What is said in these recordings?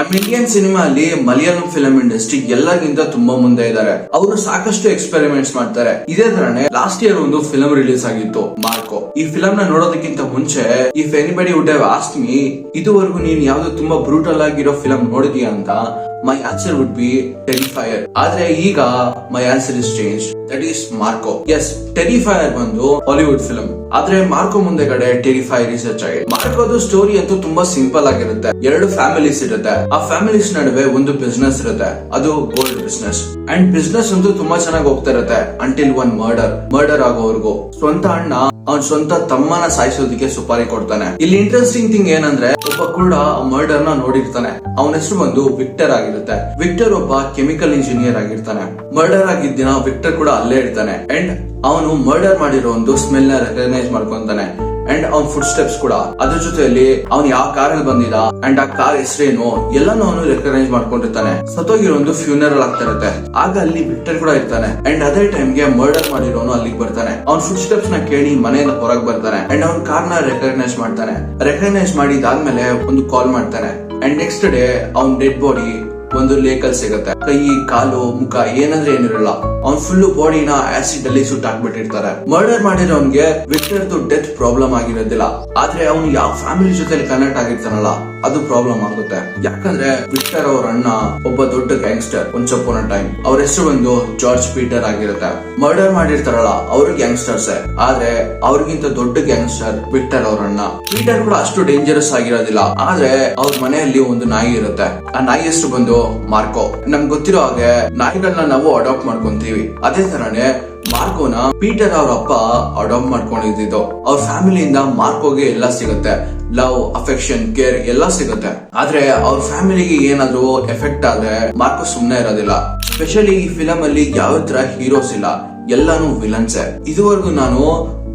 ನಮ್ಮ Indian cinema ಅಲ್ಲಿ Malayalam film industry ಎಲ್ಲರಿಗಿಂತ ತುಂಬಾ ಮುಂದೆ ಇದ್ದಾರೆ. ಅವರು ಸಾಕಷ್ಟು ಎಕ್ಸ್ಪೆರಿಮೆಂಟ್ಸ್ ಮಾಡ್ತಾರೆ. ಇದೇ ತರನೇ ಲಾಸ್ಟ್ ಇಯರ್ ಒಂದು ಫಿಲ್ಮ್ ರಿಲೀಸ್ ಆಗಿತ್ತು, ಮಾರ್ಕೋ. ಈ ಫಿಲ್ಮ್ ನ ನೋಡೋದಕ್ಕಿಂತ ಮುಂಚೆ if anybody would have asked me ಇದುವರೆಗೂ ನೀನ್ ಯಾವ್ದು ತುಂಬಾ ಬ್ರೂಟಲ್ ಆಗಿರೋ ಫಿಲ್ಮ್ ನೋಡಿದ್ಯಾ ಅಂತ, my answer would be Terrifier. ಆದ್ರೆ ಈಗ my answer is change, that is Marco. Yes, Terrifier ಬಂದು ಹಾಲಿವುಡ್ ಫಿಲ್ಮ್, ಆದ್ರೆ ಮಾರ್ಕೋ ಮುಂದೆಗಡೆ ಟೆರಿಫೈಯರ್ ಇಸ್ ಅ ಚೈಲ್ಡ್. ಮಾರ್ಕೋದು ಸ್ಟೋರಿ ಅಂತೂ ತುಂಬಾ ಸಿಂಪಲ್ ಆಗಿರುತ್ತೆ. ಎರಡು ಫ್ಯಾಮಿಲೀಸ್ ಇರುತ್ತೆ. ಆ ಫ್ಯಾಮಿಲೀಸ್ ನಡುವೆ ಒಂದು ಬಿಸ್ನೆಸ್ ಇರುತ್ತೆ, ಅದು ಗೋಲ್ಡ್ ಬಿಸ್ನೆಸ್. ಅಂಡ್ ಬಿಸ್ನೆಸ್ ಅಂತೂ ತುಂಬಾ ಚೆನ್ನಾಗಿ ಹೋಗ್ತಾ ಇರುತ್ತೆ ಅಂಟಿಲ್ ಒನ್ ಮರ್ಡರ್ ಆಗೋವರೆಗೂ. ಸ್ವಂತ ಅಣ್ಣ ಅವ್ನ ಸ್ವಂತ ತಮ್ಮನ ಸಾಯಿಸೋದಕ್ಕೆ ಸುಪಾರಿ ಕೊಡ್ತಾನೆ. ಇಲ್ಲಿ ಇಂಟ್ರೆಸ್ಟಿಂಗ್ ಥಿಂಗ್ ಏನಂದ್ರೆ, ಒಬ್ಬ ಕೂಡ ಮರ್ಡರ್ ನ ನೋಡಿರ್ತಾನೆ. ಅವನ ಹೆಸರು ಬಂದು ವಿಕ್ಟರ್ ಆಗಿರುತ್ತೆ. ವಿಕ್ಟರ್ ಒಬ್ಬ ಕೆಮಿಕಲ್ ಇಂಜಿನಿಯರ್ ಆಗಿರ್ತಾನೆ. ಮರ್ಡರ್ ಆಗಿದ್ದ ದಿನ ವಿಕ್ಟರ್ ಕೂಡ ಅಲ್ಲೇ ಇರ್ತಾನೆ. ಅಂಡ್ ಅವನು ಮರ್ಡರ್ ಮಾಡಿರೋ ಒಂದು ಸ್ಮೆಲ್ ನ ರೆಕಗ್ನೈಸ್ ಮಾಡ್ಕೊಂತಾನೆ. ಅಂಡ್ ಅವ್ನ ಫುಡ್ ಸ್ಟೆಪ್ಸ್ ಕೂಡ, ಅದ್ರ ಜೊತೆಯಲ್ಲಿ ಅವ್ನು ಯಾವ ಕಾರ್ ಅಲ್ಲಿ ಬಂದಿದ ಅಂಡ್ ಆ ಕಾರ್ ಹೆಸರೇನು ಎಲ್ಲಾನು ಅವನು ರೆಕಗ್ನೈಸ್ ಮಾಡ್ಕೊಂಡಿರ್ತಾನೆ. ಸತ್ತೋಗಿರೋ ಒಂದು ಫ್ಯೂನರಲ್ ಆಗ್ತಾ ಇರುತ್ತೆ. ಆಗ ಅಲ್ಲಿ ವಿಕ್ಟರ್ ಕೂಡ ಇರ್ತಾನೆ. ಅಂಡ್ ಅದೇ ಟೈಮ್ಗೆ ಮರ್ಡರ್ ಮಾಡಿರೋನು ಅಲ್ಲಿಗೆ ಬರ್ತಾನೆ. ಅವ್ನ ಫುಡ್ ಸ್ಟೆಪ್ಸ್ ನ ಕೇಳಿ ಮನೆಯಿಂದ ಹೊರಗೆ ಬರ್ತಾನೆ. ಅಂಡ್ ಅವ್ನ ಕಾರ್ ನ ರೆಕಗ್ನೈಸ್ ಮಾಡ್ತಾನೆ. ರೆಕಗ್ನೈಸ್ ಮಾಡಿದಾದ್ಮೇಲೆ ಒಂದು ಕಾಲ್ ಮಾಡ್ತಾನೆ. ಅಂಡ್ ನೆಕ್ಸ್ಟ್ ಡೇ ಅವ್ನ ಡೆಡ್ ಬಾಡಿ ಒಂದು ಲೇಕ್ ಅಲ್ಲಿ ಸಿಗುತ್ತೆ. ಕೈ, ಕಾಲು, ಮುಖ ಏನಂದ್ರೆ ಏನಿರಲ್ಲ. ಅವ್ನ್ ಫುಲ್ ಬಾಡಿನ ಆಸಿಡ್ ಅಲ್ಲಿ ಸುಟ್ಟಾಕ್ಬಿಟ್ಟಿರ್ತಾರೆ. ಮರ್ಡರ್ ಮಾಡಿರೋನ್ಗೆ ವಿಕ್ಟರ್ದು ಡೆತ್ ಪ್ರಾಬ್ಲಮ್ ಆಗಿರೋದಿಲ್ಲ, ಆದ್ರೆ ಅವ್ನು ಯಾವ ಫ್ಯಾಮಿಲಿ ಜೊತೆ ಕನೆಕ್ಟ್ ಆಗಿರ್ತಾನಲ್ಲ ಅದು ಪ್ರಾಬ್ಲಮ್ ಆಗುತ್ತೆ. ಯಾಕಂದ್ರೆ ವಿಕ್ಟರ್ ಅವ್ರ ಅಣ್ಣ ಒಬ್ಬ ದೊಡ್ಡ ಗ್ಯಾಂಗ್ಸ್ಟರ್ ಒನ್ಸ್ ಅಪಾನ್ ಅ ಟೈಮ್. ಅವ್ರ ಹೆಸರು ಒಂದು ಜಾರ್ಜ್ ಪೀಟರ್ ಆಗಿರುತ್ತೆ. ಮರ್ಡರ್ ಮಾಡಿರ್ತಾರಲ್ಲ ಅವರು ಗ್ಯಾಂಗ್ಸ್ಟರ್ಸ್, ಆದ್ರೆ ಅವ್ರಿಗಿಂತ ದೊಡ್ಡ ಗ್ಯಾಂಗ್ಸ್ಟರ್ ವಿಕ್ಟರ್ ಅವ್ರ ಅಣ್ಣ. ಪೀಟರ್ ಕೂಡ ಅಷ್ಟು ಡೇಂಜರಸ್ ಆಗಿರೋದಿಲ್ಲ, ಆದ್ರೆ ಅವ್ರ ಮನೆಯಲ್ಲಿ ಒಂದು ನಾಯಿ ಇರುತ್ತೆ. ಆ ನಾಯಿ ಹೆಸರು ಬಂದು ಮಾರ್ಕೋ. ನಮ್ಗೆ ಗೊತ್ತಿರೋ ಹಾಗೆ ನಾಯಿಗಳನ್ನ ನಾವು ಅಡಾಪ್ಟ್ ಮಾಡ್ಕೊಂತೀವಿ. ಅದೇ ತರನೇ ಮಾರ್ಕೋನ ಪೀಟರ್ ಅವ್ರ ಅಪ್ಪ ಅಡಾಪ್ಟ್ ಮಾಡ್ಕೊಂಡಿದ್ದು. ಅವ್ರ ಫ್ಯಾಮಿಲಿಯಿಂದ ಮಾರ್ಕೋಗೆ ಎಲ್ಲ ಸಿಗುತ್ತೆ, ಲವ್, ಅಫೆಕ್ಷನ್, ಕೇರ್ ಎಲ್ಲ ಸಿಗುತ್ತೆ. ಆದ್ರೆ ಅವ್ರ ಫ್ಯಾಮಿಲಿಗೆ ಏನಾದ್ರು ಎಫೆಕ್ಟ್ ಆದ್ರೆ ಮಾರ್ಕೋ ಸುಮ್ನೆ ಇರೋದಿಲ್ಲ. ಸ್ಪೆಷಲಿ ಈ ಫಿಲಂ ಅಲ್ಲಿ ಯಾವ ತರ ಹೀರೋಸ್ ಇಲ್ಲ, ಎಲ್ಲಾನು ವಿಲನ್ಸ್. ಇದುವರೆಗೂ ನಾನು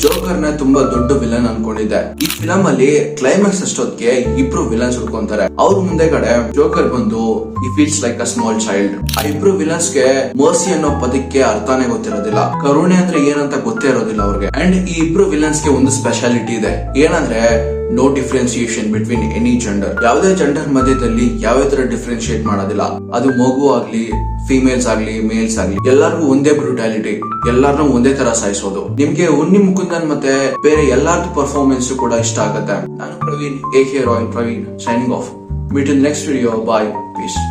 ಜೋಕರ್ ನ ತುಂಬಾ ದೊಡ್ಡ ವಿಲನ್ ಅನ್ಕೊಂಡಿದ್ದೆ. ಈ ಫಿಲಂ ಅಲ್ಲಿ ಕ್ಲೈಮ್ಯಾಕ್ಸ್ ಅಷ್ಟೊತ್ತಿಗೆ ಇಬ್ರು ವಿಲನ್ಸ್ ಉಳ್ಕೊಂತಾರೆ. ಅವ್ರ ಮುಂದೆಗಡೆ ಜೋಕರ್ ಬಂದು ಈ feels like a small child. ಆ ಇಬ್ರು ವಿಲನ್ಸ್ ಗೆ ಮರ್ಸಿ ಅನ್ನೋ ಪದಕ್ಕೆ ಅರ್ಥನೇ ಗೊತ್ತಿರೋದಿಲ್ಲ, ಕರುಣೆ ಅಂದ್ರೆ ಏನಂತ ಗೊತ್ತೇ ಇರೋದಿಲ್ಲ ಅವ್ರಿಗೆ. ಅಂಡ್ ಈ ಇಬ್ರು ವಿಲನ್ಸ್ ಗೆ ಒಂದು ಸ್ಪೆಷಾಲಿಟಿ ಇದೆ, ಏನಂದ್ರೆ no differentiation between any gender. ಯಾವುದೇ ಜೆಂಡರ್ ಮಧ್ಯದಲ್ಲಿ ಯಾವ ತರ ಡಿಫ್ರೆನ್ಶಿಯೇಟ್ ಮಾಡೋದಿಲ್ಲ. ಅದು ಮಗು ಆಗ್ಲಿ, ಫಿಮೇಲ್ಸ್ ಆಗ್ಲಿ, ಮೇಲ್ಸ್ ಆಗ್ಲಿ, ಎಲ್ಲರಿಗೂ ಒಂದೇ ಬ್ರೂಟಾಲಿಟಿ, ಎಲ್ಲಾರನ್ನೂ ಒಂದೇ ತರ ಸಾಯಿಸೋದು. ನಿಮ್ಗೆ ಉನ್ನಿ ಮುಕುಂದನ್ ಮತ್ತೆ ಬೇರೆ ಎಲ್ಲಾರ್ದು ಪರ್ಫಾರ್ಮೆನ್ಸ್ ಕೂಡ ಇಷ್ಟ ಆಗುತ್ತೆ. ನಾನು Praveen, AK Royal Praveen, signing off. Meet in the next video. Bye. Peace.